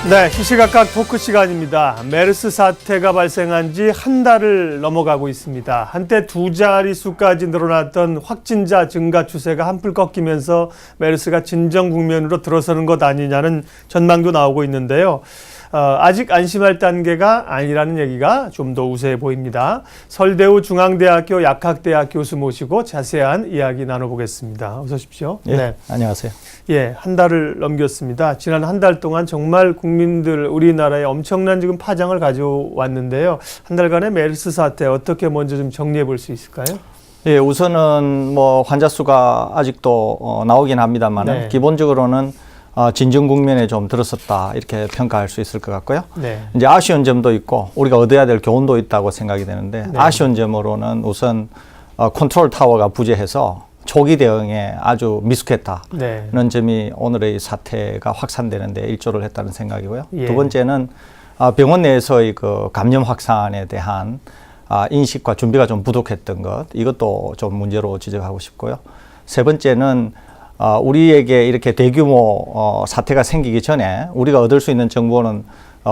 네, 시시각각 토크 시간입니다. 메르스 사태가 발생한 지 한 달을 넘어가고 있습니다. 한때 두 자릿수까지 늘어났던 확진자 증가 추세가 한풀 꺾이면서 메르스가 진정 국면으로 들어서는 것 아니냐는 전망도 나오고 있는데요. 아직 안심할 단계가 아니라는 얘기가 좀 더 우세해 보입니다. 설대우 중앙대학교 약학대학 교수 모시고 자세한 이야기 나눠보겠습니다. 어서 오십시오. 예, 네. 안녕하세요. 예, 한 달을 넘겼습니다. 지난 한 달 동안 정말 국민들, 우리나라에 엄청난 지금 파장을 가져왔는데요. 한 달간의 메르스 사태 어떻게 먼저 좀 정리해 볼 수 있을까요? 예, 우선은 뭐 환자 수가 아직도 나오긴 합니다만 네. 기본적으로는 진정 국면에 좀 들었었다 이렇게 평가할 수 있을 것 같고요. 네. 이제 아쉬운 점도 있고 우리가 얻어야 될 교훈도 있다고 생각이 되는데 네. 아쉬운 점으로는 우선 컨트롤 타워가 부재해서 초기 대응에 아주 미숙했다는 네. 점이 오늘의 사태가 확산되는 데 일조를 했다는 생각이고요. 예. 두 번째는 병원 내에서의 그 감염 확산에 대한 인식과 준비가 좀 부족했던 것, 이것도 좀 문제로 지적하고 싶고요. 세 번째는 우리에게 이렇게 대규모 사태가 생기기 전에 우리가 얻을 수 있는 정보는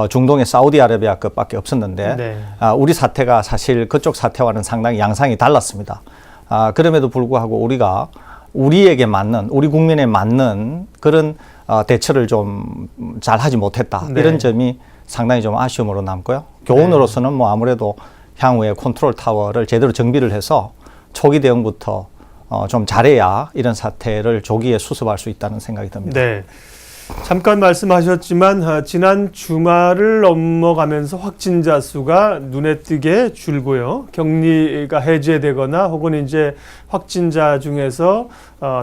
중동의 사우디아라비아 것밖에 없었는데 네. 우리 사태가 사실 그쪽 사태와는 상당히 양상이 달랐습니다. 그럼에도 불구하고 우리가 우리에게 맞는, 우리 국민에 맞는 그런 대처를 좀 잘하지 못했다. 네. 이런 점이 상당히 좀 아쉬움으로 남고요. 교훈으로서는 뭐 아무래도 향후에 컨트롤 타워를 제대로 정비를 해서 초기 대응부터 좀 잘해야 이런 사태를 조기에 수습할 수 있다는 생각이 듭니다. 네. 잠깐 말씀하셨지만 지난 주말을 넘어가면서 확진자 수가 눈에 띄게 줄고요. 격리가 해제되거나 혹은 이제 확진자 중에서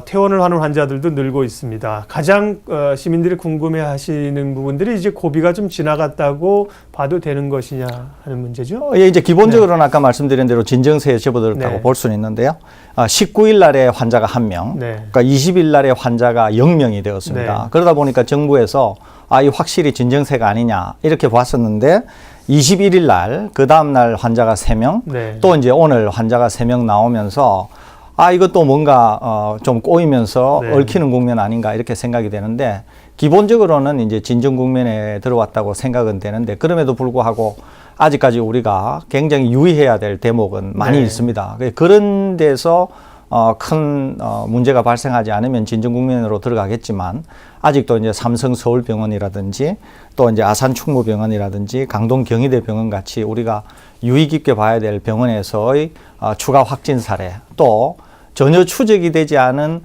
퇴원을 하는 환자들도 늘고 있습니다. 가장 시민들이 궁금해하시는 부분들이 이제 고비가 좀 지나갔다고 봐도 되는 것이냐 하는 문제죠. 예, 이제 기본적으로는 아까 말씀드린 대로 진정세에 접어들었다고 네. 볼 수는 있는데요. 19일 날에 환자가 1명, 네. 그러니까 20일 날에 환자가 0명이 되었습니다. 네. 그러다 보니까 정부에서 이 확실히 진정세가 아니냐 이렇게 봤었는데 21일 날, 그 다음 날 환자가 3명, 네. 또 이제 오늘 환자가 3명 나오면서 이것도 뭔가 좀 꼬이면서 네. 얽히는 국면 아닌가 이렇게 생각이 되는데 기본적으로는 이제 진정 국면에 들어왔다고 생각은 되는데 그럼에도 불구하고 아직까지 우리가 굉장히 유의해야 될 대목은 많이 네. 있습니다. 그런 데서 큰 문제가 발생하지 않으면 진정 국면으로 들어가겠지만 아직도 이제 삼성 서울병원이라든지 또 이제 아산 충무병원이라든지 강동 경희대병원 같이 우리가 유의 깊게 봐야 될 병원에서의 추가 확진 사례 또 전혀 추적이 되지 않은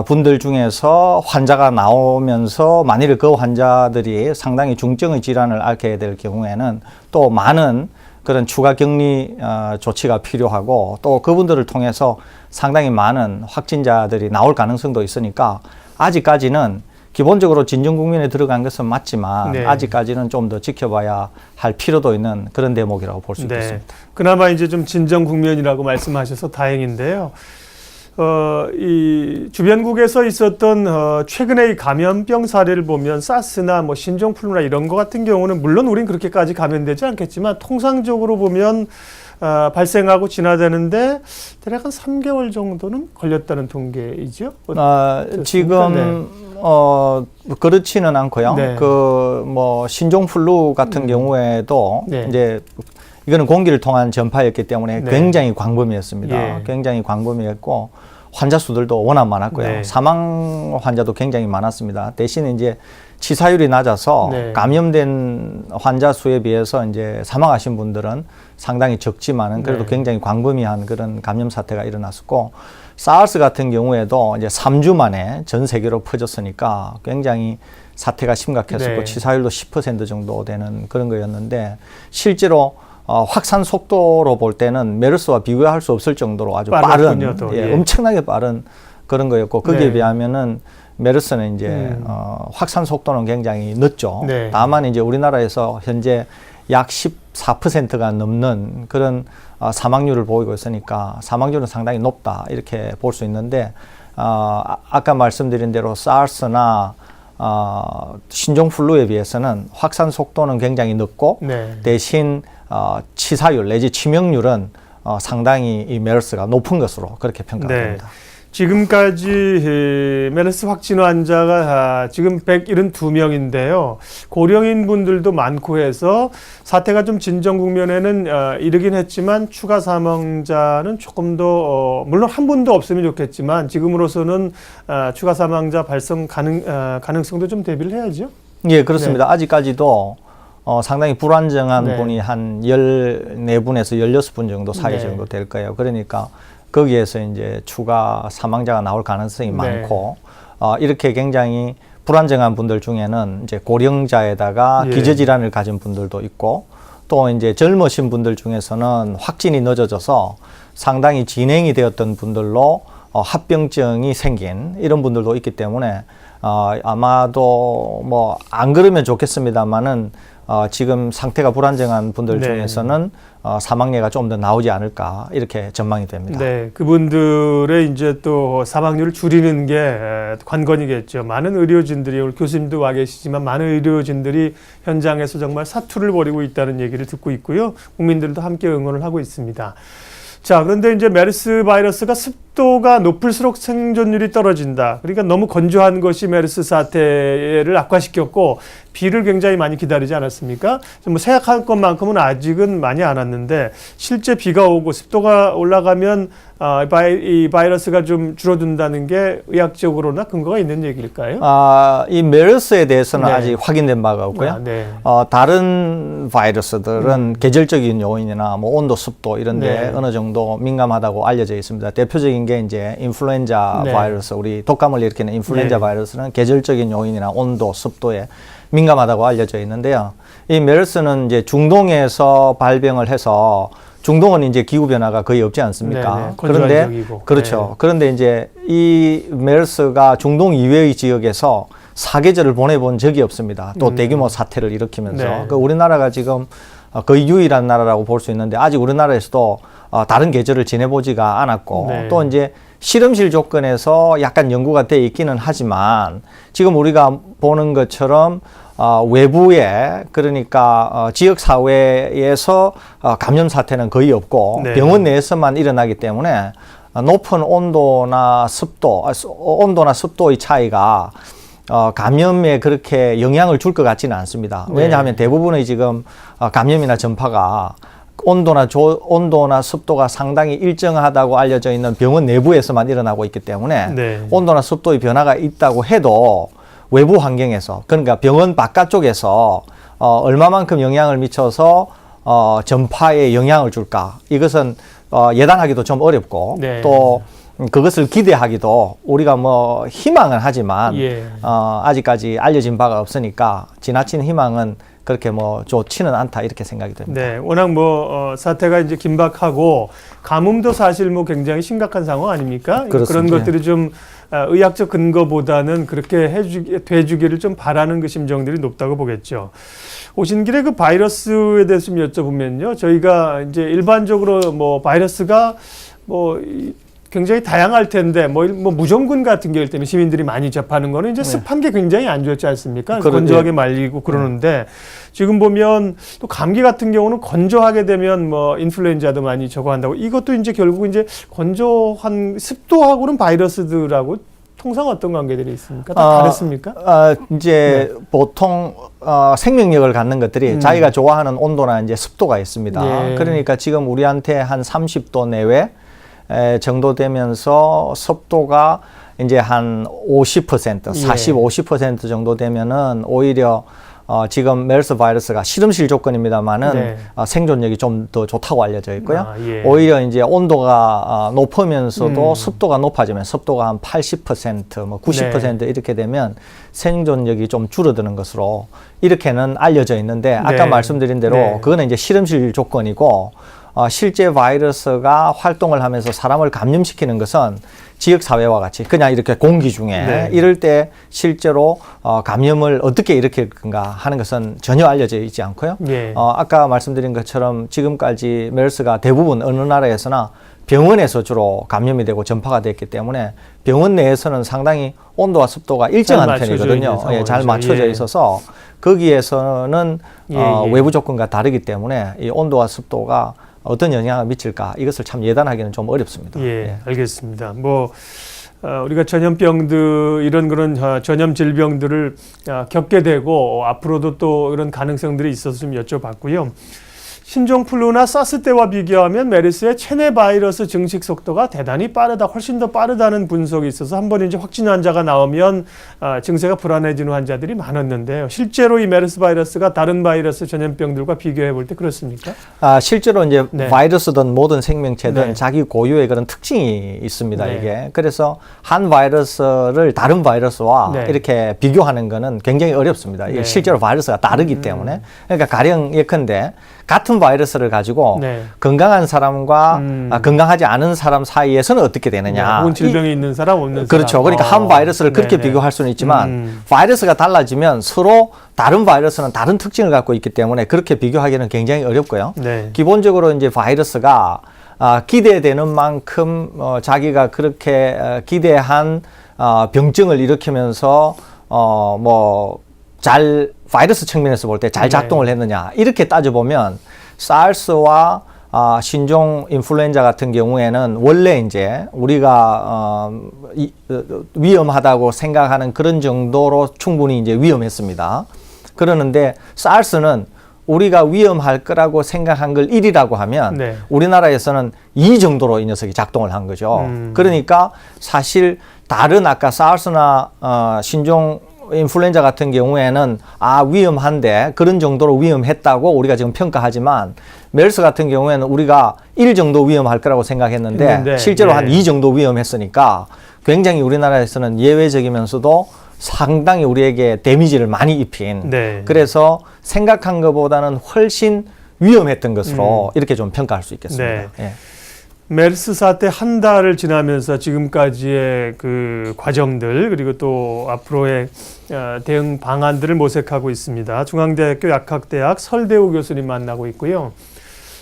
분들 중에서 환자가 나오면서 만일 그 환자들이 상당히 중증의 질환을 앓게 될 경우에는 또 많은 그런 추가 격리 조치가 필요하고 또 그분들을 통해서 상당히 많은 확진자들이 나올 가능성도 있으니까 아직까지는 기본적으로 진정 국면에 들어간 것은 맞지만 네. 아직까지는 좀 더 지켜봐야 할 필요도 있는 그런 대목이라고 볼 수 있겠습니다. 그나마 이제 좀 진정 국면이라고 말씀하셔서 다행인데요. 이 주변국에서 있었던 최근의 감염병 사례를 보면 사스나 뭐 신종플루나 이런 거 같은 경우는 물론 우린 그렇게까지 감염되지 않겠지만 통상적으로 보면 발생하고 진화되는데 대략 한 3개월 정도는 걸렸다는 통계이죠. 지금 그렇지는 않고요. 네. 그 뭐 신종플루 같은 경우에도 네. 이제 이거는 공기를 통한 전파였기 때문에 네. 굉장히 광범위했습니다. 예. 굉장히 광범위했고 환자 수들도 워낙 많았고요. 네. 사망 환자도 굉장히 많았습니다. 대신 이제 치사율이 낮아서 네. 감염된 환자 수에 비해서 이제 사망하신 분들은 상당히 적지만은 그래도 네. 굉장히 광범위한 그런 감염 사태가 일어났었고 사르스 같은 경우에도 이제 3주 만에 전 세계로 퍼졌으니까 굉장히 사태가 심각했었고 네. 치사율도 10% 정도 되는 그런 거였는데 실제로 확산 속도로 볼 때는 메르스와 비교할 수 없을 정도로 아주 빠른, 예. 엄청나게 빠른 그런 거였고 거기에 네. 비하면은 메르스는 이제 확산 속도는 굉장히 늦죠. 네. 다만 이제 우리나라에서 현재 약 14%가 넘는 그런 사망률을 보이고 있으니까 사망률은 상당히 높다 이렇게 볼 수 있는데 아까 말씀드린 대로 사르스나 신종플루에 비해서는 확산 속도는 굉장히 늦고 네. 대신 치사율 내지 치명률은 상당히 이 메르스가 높은 것으로 그렇게 평가됩니다. 네. 지금까지 메르스 확진 환자가 지금 172명인데요. 고령인 분들도 많고 해서 사태가 좀 진정 국면에는 이르긴 했지만 추가 사망자는 조금 더 물론 한 분도 없으면 좋겠지만 지금으로서는 추가 사망자 발생 가능성도 좀 대비를 해야죠. 예, 그렇습니다. 네. 아직까지도 상당히 불안정한 네. 분이 한 14분에서 16분 정도 사이 네. 정도 될 거예요. 그러니까 거기에서 이제 추가 사망자가 나올 가능성이 네. 많고, 이렇게 굉장히 불안정한 분들 중에는 이제 고령자에다가 예. 기저질환을 가진 분들도 있고, 또 이제 젊으신 분들 중에서는 확진이 늦어져서 상당히 진행이 되었던 분들로 합병증이 생긴 이런 분들도 있기 때문에 아마도 뭐 안 그러면 좋겠습니다만은 지금 상태가 불안정한 분들 네. 중에서는 사망례가 좀 더 나오지 않을까 이렇게 전망이 됩니다. 네, 그분들의 이제 또 사망률을 줄이는 게 관건이겠죠. 많은 의료진들이 오늘 교수님도 와 계시지만 많은 의료진들이 현장에서 정말 사투를 벌이고 있다는 얘기를 듣고 있고요. 국민들도 함께 응원을 하고 있습니다. 자, 그런데 이제 메르스 바이러스가 습도가 높을수록 생존율이 떨어진다. 그러니까 너무 건조한 것이 메르스 사태를 악화시켰고 비를 굉장히 많이 기다리지 않았습니까? 뭐 생각할 것만큼은 아직은 많이 안 왔는데 실제 비가 오고 습도가 올라가면 이 바이러스가 좀 줄어든다는 게 의학적으로나 근거가 있는 얘기일까요? 이 메르스에 대해서는 네. 아직 확인된 바가 없고요. 네. 다른 바이러스들은 계절적인 요인이나 뭐 온도, 습도 이런데 네. 어느 정도 민감하다고 알려져 있습니다. 대표적인 게 이제 인플루엔자 네. 바이러스, 우리 독감을 일으키는 인플루엔자 네. 바이러스는 계절적인 요인이나 온도, 습도에 민감하다고 알려져 있는데요. 이 메르스는 이제 중동에서 발병을 해서 중동은 이제 기후 변화가 거의 없지 않습니까? 네네, 그런데 건조한 그렇죠. 네. 그런데 이제 이 메르스가 중동 이외의 지역에서 사계절을 보내본 적이 없습니다. 또 대규모 사태를 일으키면서 네. 그 우리나라가 지금 거의 유일한 나라라고 볼 수 있는데 아직 우리나라에서도 다른 계절을 지내보지가 않았고 네. 또 이제 실험실 조건에서 약간 연구가 돼 있기는 하지만 지금 우리가 보는 것처럼 외부에 그러니까 지역 사회에서 감염 사태는 거의 없고 네. 병원 내에서만 일어나기 때문에 높은 온도나 습도의 차이가 감염에 그렇게 영향을 줄 것 같지는 않습니다. 왜냐하면 대부분의 지금 감염이나 전파가 온도나 습도가 상당히 일정하다고 알려져 있는 병원 내부에서만 일어나고 있기 때문에 네. 온도나 습도의 변화가 있다고 해도 외부 환경에서 그러니까 병원 바깥쪽에서 얼마만큼 영향을 미쳐서 전파에 영향을 줄까 이것은 예단하기도 좀 어렵고 네. 또 그것을 기대하기도 우리가 뭐 희망은 하지만 예. 아직까지 알려진 바가 없으니까 지나친 희망은 그렇게 뭐 좋지는 않다 이렇게 생각이 됩니다. 네, 워낙 뭐 사태가 이제 긴박하고 가뭄도 사실 뭐 굉장히 심각한 상황 아닙니까? 그런 그렇습니다. 것들이 좀 의학적 근거보다는 그렇게 돼주기를 좀 바라는 그 심정들이 높다고 보겠죠. 오신 길에 그 바이러스에 대해서 좀 여쭤보면요, 저희가 이제 일반적으로 뭐 바이러스가 뭐 굉장히 다양할 텐데 뭐 무정군 같은 경우 때문에 시민들이 많이 접하는 거는 이제 습한 게 굉장히 안 좋지 않습니까? 건조하게 말리고 그러는데 지금 보면 또 감기 같은 경우는 건조하게 되면 뭐 인플루엔자도 많이 저거 한다고 이것도 이제 결국 이제 건조한 습도하고는 바이러스들하고 통상 어떤 관계들이 있습니까? 다 다르습니까? 이제 보통 생명력을 갖는 것들이 자기가 좋아하는 온도나 이제 습도가 있습니다. 예. 그러니까 지금 우리한테 한 30도 내외 정도 되면서 습도가 이제 한 50%, 40, 50% 정도 되면은 오히려 지금 메르스 바이러스가 실험실 조건입니다만은 네. 생존력이 좀 더 좋다고 알려져 있고요. 예. 오히려 이제 온도가 높으면서도 습도가 높아지면 습도가 한 80%, 뭐 90% 이렇게 되면 생존력이 좀 줄어드는 것으로 이렇게는 알려져 있는데 아까 네. 말씀드린 대로 네. 그거는 이제 실험실 조건이고 실제 바이러스가 활동을 하면서 사람을 감염시키는 것은 지역사회와 같이 그냥 이렇게 공기 중에 네. 이럴 때 실제로 감염을 어떻게 일으킬 건가 하는 것은 전혀 알려져 있지 않고요. 예. 아까 말씀드린 것처럼 지금까지 메르스가 대부분 어느 나라에서나 병원에서 주로 감염이 되고 전파가 됐기 때문에 병원 내에서는 상당히 온도와 습도가 일정한 편이거든요. 잘 맞춰져 있어서 거기에서는 외부 조건과 다르기 때문에 이 온도와 습도가 어떤 영향을 미칠까 이것을 참 예단하기는 좀 어렵습니다. 예, 알겠습니다. 뭐 우리가 전염병들 이런 그런 전염 질병들을 겪게 되고 앞으로도 또 이런 가능성들이 있어서 좀 여쭤봤고요. 신종플루나 사스 때와 비교하면 메르스의 체내 바이러스 증식 속도가 대단히 빠르다, 훨씬 더 빠르다는 분석이 있어서 한 번 이제 확진 환자가 나오면 증세가 불안해지는 환자들이 많았는데요. 실제로 이 메르스 바이러스가 다른 바이러스 전염병들과 비교해 볼 때 그렇습니까? 실제로 이제 네. 바이러스든 모든 생명체든 네. 자기 고유의 그런 특징이 있습니다. 네. 이게 그래서 한 바이러스를 다른 바이러스와 네. 이렇게 비교하는 거는 굉장히 어렵습니다. 이게 네. 실제로 바이러스가 다르기 때문에 그러니까 가령 예컨대 같은 바이러스를 가지고 네. 건강한 사람과 건강하지 않은 사람 사이에서는 어떻게 네, 되느냐? 혹은 질병이 있는 사람, 없는 사람. 그렇죠. 그러니까 한 바이러스를 그렇게 네네. 비교할 수는 있지만 바이러스가 달라지면 서로 다른 바이러스는 다른 특징을 갖고 있기 때문에 그렇게 비교하기는 굉장히 어렵고요. 네. 기본적으로 이제 바이러스가 기대되는 만큼 자기가 그렇게 기대한 병증을 일으키면서 바이러스 측면에서 볼 때 잘 작동을 했느냐 이렇게 따져보면 사르스와 신종 인플루엔자 같은 경우에는 원래 이제 우리가 위험하다고 생각하는 그런 정도로 충분히 이제 위험했습니다. 그러는데 사르스는 우리가 위험할 거라고 생각한 걸 1이라고 하면 네. 우리나라에서는 2 정도로 이 녀석이 작동을 한 거죠. 그러니까 사실 다른 아까 사르스나 신종 인플루엔자 같은 경우에는 위험한데 그런 정도로 위험했다고 우리가 지금 평가하지만 메르스 같은 경우에는 우리가 1 정도 위험할 거라고 생각했는데 실제로 한 2 정도 위험했으니까 굉장히 우리나라에서는 예외적이면서도 상당히 우리에게 데미지를 많이 입힌 그래서 생각한 것보다는 훨씬 위험했던 것으로 이렇게 좀 평가할 수 있겠습니다. 네. 예. 메르스 사태 한 달을 지나면서 지금까지의 그 과정들 그리고 또 앞으로의 대응 방안들을 모색하고 있습니다. 중앙대학교 약학대학 설대우 교수님 만나고 있고요.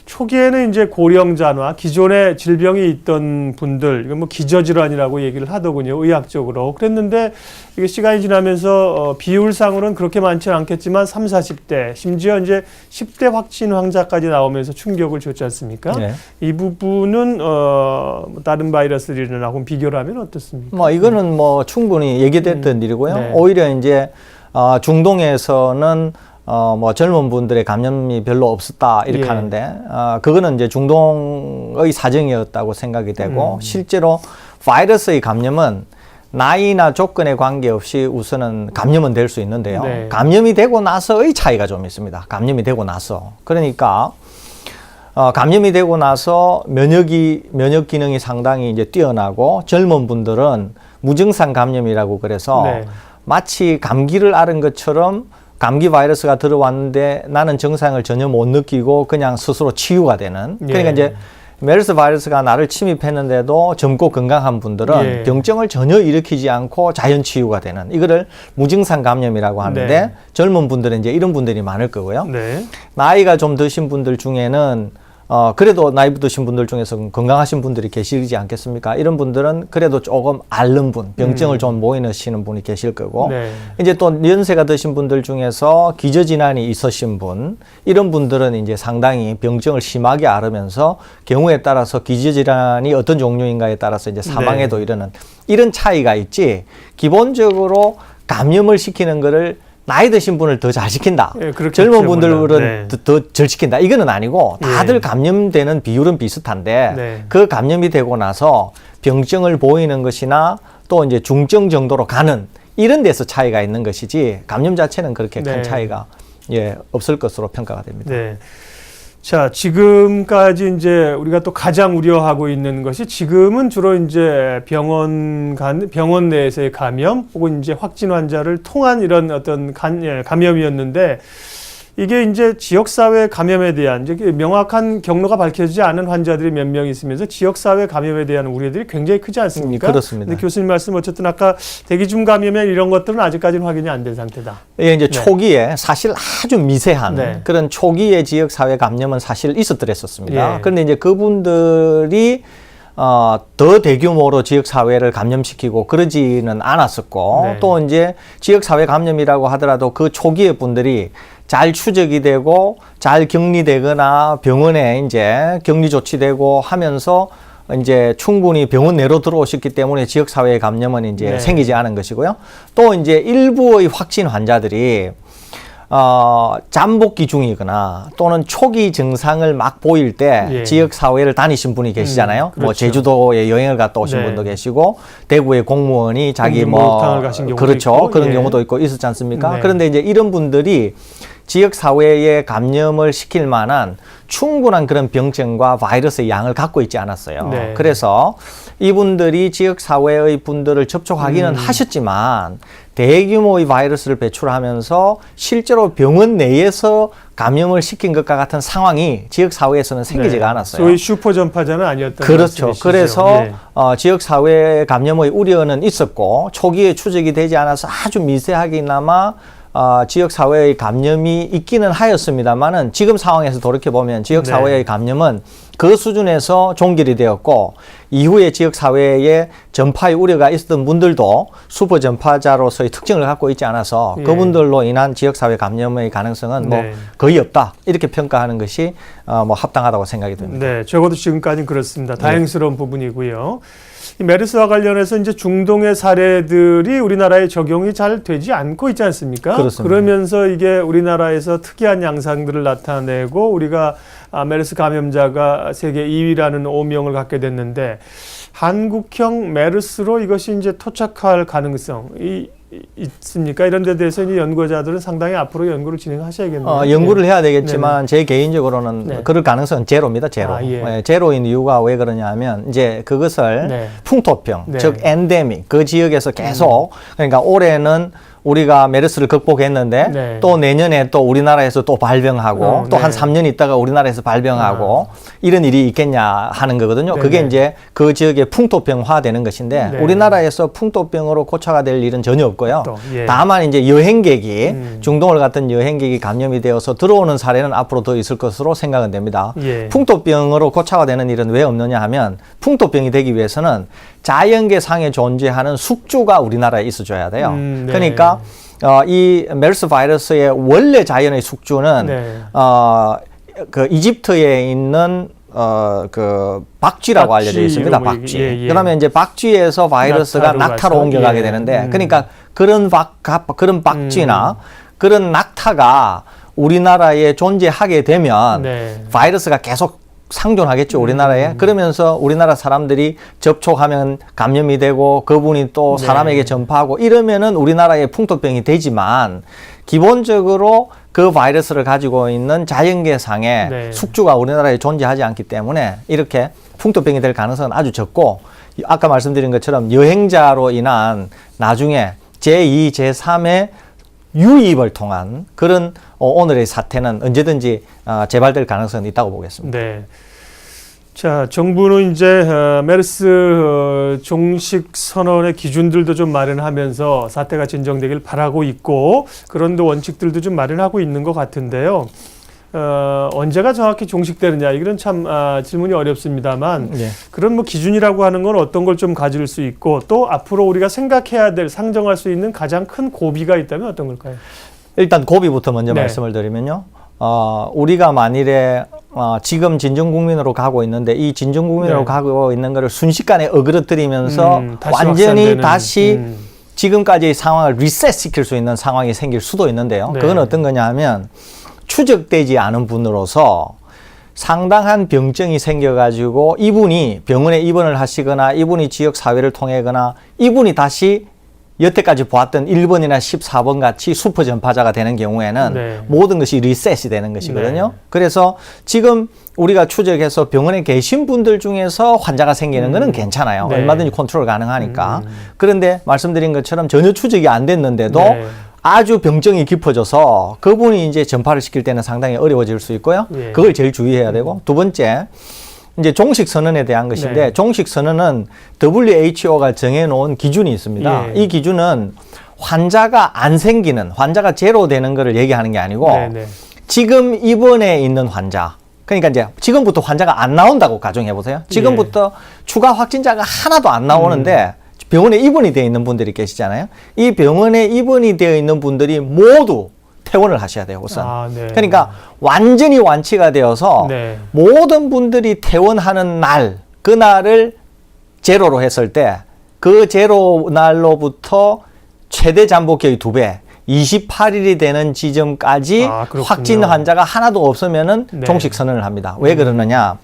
초기에는 이제 고령자나 기존에 질병이 있던 분들, 이건 뭐 기저질환이라고 얘기를 하더군요, 의학적으로. 그랬는데 이게 시간이 지나면서 비율상으로는 그렇게 많지는 않겠지만 30, 40대, 심지어 이제 10대 확진 환자까지 나오면서 충격을 줬지 않습니까? 네. 이 부분은 다른 바이러스들이랑 비교를 하면 어떻습니까? 이거는 충분히 얘기됐던 일이고요. 네. 오히려 이제 중동에서는 젊은 분들의 감염이 별로 없었다 이렇게 하는데 그거는 이제 중동의 사정이었다고 생각이 되고 실제로 바이러스의 감염은 나이나 조건에 관계없이 우선은 감염은 될 수 있는데요. 네. 감염이 되고 나서의 차이가 좀 있습니다. 감염이 되고 나서 그러니까 감염이 되고 나서 면역 기능이 상당히 이제 뛰어나고 젊은 분들은 무증상 감염이라고 그래서 마치 감기를 앓은 것처럼 감기 바이러스가 들어왔는데 나는 증상을 전혀 못 느끼고 그냥 스스로 치유가 되는. 그러니까 이제 메르스 바이러스가 나를 침입했는데도 젊고 건강한 분들은 병증을 전혀 일으키지 않고 자연 치유가 되는. 이거를 무증상 감염이라고 하는데 젊은 분들은 이제 이런 분들이 많을 거고요. 나이가 좀 드신 분들 중에는 그래도 나이 드신 분들 중에서 건강하신 분들이 계시지 않겠습니까? 이런 분들은 그래도 조금 앓는 분, 병증을 좀 모이시는 분이 계실 거고, 이제 또 연세가 드신 분들 중에서 기저질환이 있으신 분, 이런 분들은 이제 상당히 병증을 심하게 앓으면서 경우에 따라서 기저질환이 어떤 종류인가에 따라서 이제 사망에도 이르는 이런 차이가 있지, 기본적으로 감염을 시키는 거를 나이 드신 분을 더 잘 시킨다. 젊은 분들은 더 덜 시킨다. 이거는 아니고 다들 감염되는 비율은 비슷한데 그 감염이 되고 나서 병증을 보이는 것이나 또 이제 중증 정도로 가는 이런 데서 차이가 있는 것이지 감염 자체는 그렇게 큰 차이가 없을 것으로 평가가 됩니다. 자, 지금까지 이제 우리가 또 가장 우려하고 있는 것이 지금은 주로 이제 병원 내에서의 감염 혹은 이제 확진 환자를 통한 이런 어떤 감염이었는데 이게 이제 지역사회 감염에 대한 이제 명확한 경로가 밝혀지지 않은 환자들이 몇 명 있으면서 지역사회 감염에 대한 우려들이 굉장히 크지 않습니까? 그렇습니다. 근데 교수님 말씀 어쨌든 아까 대기중 감염이나 이런 것들은 아직까지는 확인이 안 된 상태다. 이제 초기에 사실 아주 미세한 그런 초기의 지역사회 감염은 사실 있었더랬었습니다. 그런데 이제 그분들이 더 대규모로 지역사회를 감염시키고 그러지는 않았었고 또 이제 지역사회 감염이라고 하더라도 그 초기의 분들이 잘 추적이 되고 잘 격리되거나 병원에 이제 격리 조치되고 하면서 이제 충분히 병원 내로 들어오셨기 때문에 지역사회의 감염은 이제 네. 생기지 않은 것이고요. 또 이제 일부의 확진 환자들이 잠복기 중이거나 또는 초기 증상을 막 보일 때 예. 지역 사회를 다니신 분이 계시잖아요. 그렇죠. 뭐 제주도에 여행을 갔다 오신 네. 분도 계시고 대구의 공무원이 자기 목욕탕을 가신 경우도 그렇죠. 있고. 그런 예. 경우도 있고 있었지 않습니까? 네. 그런데 이제 이런 분들이 지역 사회에 감염을 시킬 만한 충분한 그런 병증과 바이러스의 양을 갖고 있지 않았어요. 네. 그래서 이분들이 지역 사회의 분들을 접촉하기는 하셨지만 대규모의 바이러스를 배출하면서 실제로 병원 내에서 감염을 시킨 것과 같은 상황이 지역 사회에서는 생기지가 네. 않았어요. 소위 슈퍼 전파자는 아니었던 그렇죠. 말씀이시죠. 그래서 네. 지역 사회 감염의 우려는 있었고 초기에 추적이 되지 않아서 아주 미세하게나마 지역 사회의 감염이 있기는 하였습니다만은 지금 상황에서 돌이켜 보면 지역 네. 사회의 감염은 그 수준에서 종결이 되었고 이후에 지역 사회에 전파의 우려가 있었던 분들도 슈퍼 전파자로서의 특징을 갖고 있지 않아서 예. 그분들로 인한 지역 사회 감염의 가능성은 뭐 네. 거의 없다 이렇게 평가하는 것이 뭐 합당하다고 생각이 듭니다. 네, 적어도 지금까지는 그렇습니다. 다행스러운 부분이고요. 이 메르스와 관련해서 이제 중동의 사례들이 우리나라에 적용이 잘 되지 않고 있지 않습니까? 그렇습니다. 그러면서 이게 우리나라에서 특이한 양상들을 나타내고 우리가 메르스 감염자가 세계 2위라는 오명을 갖게 됐는데 한국형 메르스로 이것이 이제 토착할 가능성이 있습니까? 이런 데 대해서 이제 연구자들은 상당히 앞으로 연구를 진행하셔야겠네요. 연구를 해야 되겠지만 제 개인적으로는 네. 그럴 가능성은 제로입니다. 제로. 예. 제로인 이유가 왜 그러냐면 이제 그것을 네. 풍토병, 네. 즉 엔데믹 그 지역에서 계속 그러니까 올해는 우리가 메르스를 극복했는데 네. 또 내년에 또 우리나라에서 또 발병하고 또 한 네. 3년 있다가 우리나라에서 발병하고 이런 일이 있겠냐 하는 거거든요. 네, 그게 네. 이제 그 지역의 풍토병화 되는 것인데 네. 우리나라에서 풍토병으로 고쳐가 될 일은 전혀 없고요. 또, 예. 다만 이제 여행객이 중동을 갔던 여행객이 감염이 되어서 들어오는 사례는 앞으로 더 있을 것으로 생각은 됩니다. 예. 풍토병으로 고쳐가 되는 일은 왜 없느냐 하면 풍토병이 되기 위해서는 자연계상에 존재하는 숙주가 우리나라에 있어줘야 돼요. 네. 그러니까 이 메르스 바이러스의 원래 자연의 숙주는 네. 그 이집트에 있는 그 박쥐라고 알려져 있습니다. 박쥐로 박쥐. 예, 예. 그러면 이제 박쥐에서 바이러스가 낙타로 낙타로 가서, 옮겨가게 예. 되는데, 그러니까 그런 박쥐나 그런 낙타가 우리나라에 존재하게 되면 네. 바이러스가 계속 상존하겠죠, 우리나라에. 그러면서 우리나라 사람들이 접촉하면 감염이 되고 그분이 또 네. 사람에게 전파하고 이러면은 우리나라의 풍토병이 되지만 기본적으로 그 바이러스를 가지고 있는 자연계상의 네. 숙주가 우리나라에 존재하지 않기 때문에 이렇게 풍토병이 될 가능성은 아주 적고 아까 말씀드린 것처럼 여행자로 인한 나중에 제2, 제3의 유입을 통한 그런 오늘의 사태는 언제든지 재발될 가능성은 있다고 보겠습니다. 네. 자, 정부는 이제 메르스 종식 선언의 기준들도 좀 마련하면서 사태가 진정되길 바라고 있고 그런 원칙들도 좀 마련하고 있는 것 같은데요. 언제가 정확히 종식되느냐 이건 참 질문이 어렵습니다만 예. 그런 뭐 기준이라고 하는 건 어떤 걸 좀 가질 수 있고 또 앞으로 우리가 생각해야 될 상정할 수 있는 가장 큰 고비가 있다면 어떤 걸까요? 일단 고비부터 먼저 네. 말씀을 드리면요. 우리가 만일에 지금 진정국민으로 가고 있는데 이 진정국민으로 네. 가고 있는 것을 순식간에 어그러뜨리면서 다시 완전히 확산되는, 다시 지금까지의 상황을 리셋시킬 수 있는 상황이 생길 수도 있는데요. 네. 그건 어떤 거냐 하면 추적되지 않은 분으로서 상당한 병증이 생겨가지고 이분이 병원에 입원을 하시거나 이분이 지역 사회를 통해거나 이분이 다시 여태까지 보았던 1번이나 14번 같이 슈퍼 전파자가 되는 경우에는 네. 모든 것이 리셋이 되는 것이거든요. 네. 그래서 지금 우리가 추적해서 병원에 계신 분들 중에서 환자가 생기는 거는 괜찮아요. 네. 얼마든지 컨트롤 가능하니까. 그런데 말씀드린 것처럼 전혀 추적이 안 됐는데도 네. 아주 병증이 깊어져서 그분이 이제 전파를 시킬 때는 상당히 어려워질 수 있고요. 예. 그걸 제일 주의해야 되고 두 번째 이제 종식 선언에 대한 것인데 네. 종식 선언은 WHO가 정해놓은 기준이 있습니다. 예. 이 기준은 환자가 안 생기는 환자가 제로 되는 것을 얘기하는 게 아니고 네, 네. 지금 입원해 있는 환자 그러니까 이제 지금부터 환자가 안 나온다고 가정해 보세요. 지금부터 추가 확진자가 하나도 안 나오는데 병원에 입원이 되어 있는 분들이 계시잖아요. 이 병원에 입원이 되어 있는 분들이 모두 퇴원을 하셔야 돼요, 우선. 네. 그러니까 완전히 완치가 되어서 네. 모든 분들이 퇴원하는 날 그날을 제로로 했을 때 그 제로 날로부터 최대 잠복기의 2배, 28일이 되는 지점까지 그렇군요. 확진 환자가 하나도 없으면은 네. 종식 선언을 합니다. 왜 그러느냐?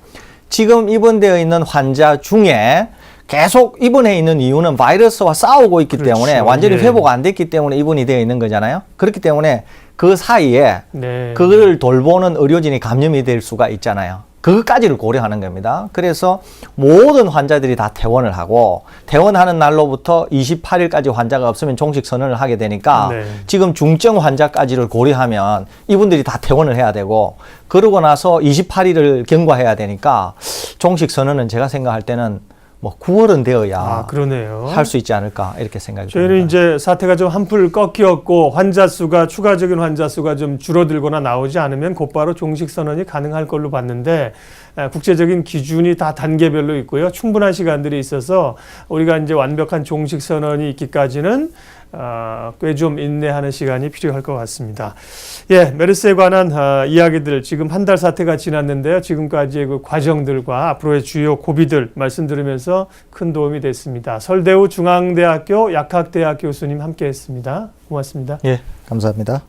지금 입원되어 있는 환자 중에 계속 입원해 있는 이유는 바이러스와 싸우고 있기 그렇죠. 때문에 완전히 예. 회복 안 됐기 때문에 입원이 되어 있는 거잖아요. 그렇기 때문에 그 사이에 네. 그거를 돌보는 의료진이 감염이 될 수가 있잖아요. 그것까지를 고려하는 겁니다. 그래서 모든 환자들이 다 퇴원을 하고 퇴원하는 날로부터 28일까지 환자가 없으면 종식 선언을 하게 되니까 네. 지금 중증 환자까지를 고려하면 이분들이 다 퇴원을 해야 되고 그러고 나서 28일을 경과해야 되니까 종식 선언은 제가 생각할 때는 뭐 9월은 되어야 그러네요. 할 수 있지 않을까 이렇게 생각이 저희는 듭니다. 이제 사태가 좀 한풀 꺾였고 환자 수가 추가적인 환자 수가 좀 줄어들거나 나오지 않으면 곧바로 종식 선언이 가능할 걸로 봤는데 국제적인 기준이 다 단계별로 있고요. 충분한 시간들이 있어서 우리가 이제 완벽한 종식 선언이 있기까지는 꽤 좀 인내하는 시간이 필요할 것 같습니다. 예, 메르스에 관한 이야기들 지금 한 달 사태가 지났는데요. 지금까지의 그 과정들과 앞으로의 주요 고비들 말씀 들으면서 큰 도움이 됐습니다. 설대우 중앙대학교 약학대학 교수님 함께했습니다. 고맙습니다. 예, 감사합니다.